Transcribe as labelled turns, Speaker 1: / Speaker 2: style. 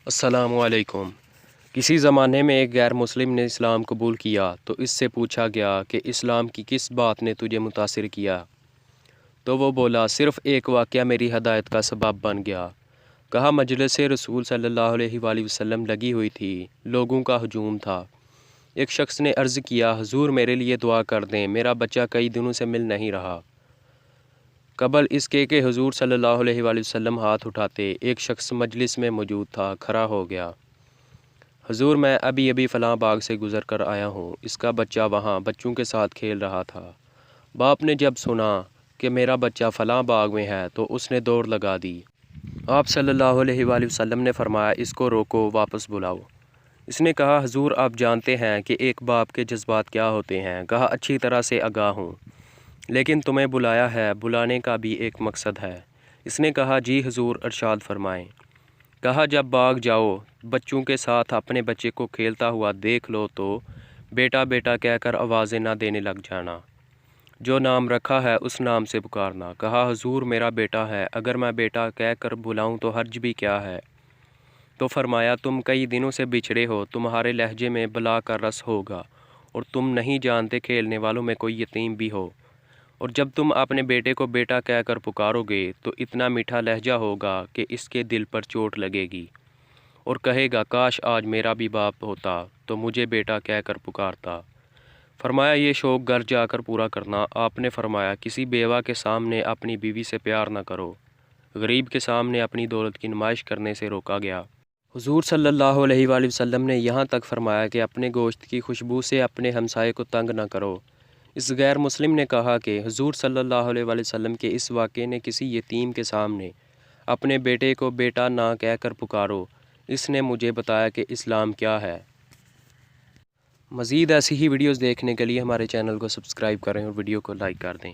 Speaker 1: السلام علیکم۔ کسی زمانے میں ایک غیر مسلم نے اسلام قبول کیا تو اس سے پوچھا گیا کہ اسلام کی کس بات نے تجھے متاثر کیا؟ تو وہ بولا صرف ایک واقعہ میری ہدایت کا سبب بن گیا۔ کہا مجلس رسول صلی اللہ علیہ وآلہ وسلم لگی ہوئی تھی، لوگوں کا ہجوم تھا۔ ایک شخص نے عرض کیا حضور میرے لیے دعا کر دیں، میرا بچہ کئی دنوں سے مل نہیں رہا۔ قبل اس کے کہ حضور صلی اللہ علیہ وآلہ وسلم ہاتھ اٹھاتے، ایک شخص مجلس میں موجود تھا، کھڑا ہو گیا۔ حضور میں ابھی فلاں باغ سے گزر کر آیا ہوں، اس کا بچہ وہاں بچوں کے ساتھ کھیل رہا تھا۔ باپ نے جب سنا کہ میرا بچہ فلاں باغ میں ہے تو اس نے دوڑ لگا دی۔ آپ صلی اللہ علیہ وآلہ وسلم نے فرمایا اس کو روکو، واپس بلاؤ۔ اس نے کہا حضور آپ جانتے ہیں کہ ایک باپ کے جذبات کیا ہوتے ہیں؟ کہا اچھی طرح سے آگاہ ہوں، لیکن تمہیں بلایا ہے، بلانے کا بھی ایک مقصد ہے۔ اس نے کہا جی حضور ارشاد فرمائیں۔ کہا جب باغ جاؤ، بچوں کے ساتھ اپنے بچے کو کھیلتا ہوا دیکھ لو تو بیٹا بیٹا کہہ کر آوازیں نہ دینے لگ جانا، جو نام رکھا ہے اس نام سے پکارنا۔ کہا حضور میرا بیٹا ہے، اگر میں بیٹا کہہ کر بلاؤں تو حرج بھی کیا ہے؟ تو فرمایا تم کئی دنوں سے بچھڑے ہو، تمہارے لہجے میں بلا کا رس ہوگا اور تم نہیں جانتے کھیلنے والوں میں کوئی یتیم بھی ہو، اور جب تم اپنے بیٹے کو بیٹا کہہ کر پکارو گے تو اتنا میٹھا لہجہ ہوگا کہ اس کے دل پر چوٹ لگے گی اور کہے گا کاش آج میرا بھی باپ ہوتا تو مجھے بیٹا کہہ کر پکارتا۔ فرمایا یہ شوق گھر جا کر پورا کرنا۔ آپ نے فرمایا کسی بیوہ کے سامنے اپنی بیوی سے پیار نہ کرو، غریب کے سامنے اپنی دولت کی نمائش کرنے سے روکا گیا۔ حضور صلی اللہ علیہ وآلہ وسلم نے یہاں تک فرمایا کہ اپنے گوشت کی خوشبو سے اپنے ہمسائے کو تنگ نہ کرو۔ اس غیر مسلم نے کہا کہ حضور صلی اللہ علیہ وآلہ وسلم کے اس واقعے نے کسی یتیم کے سامنے اپنے بیٹے کو بیٹا نہ کہہ کر پکارو، اس نے مجھے بتایا کہ اسلام کیا ہے۔ مزید ایسی ہی ویڈیوز دیکھنے کے لیے ہمارے چینل کو سبسکرائب کریں اور ویڈیو کو لائک کر دیں۔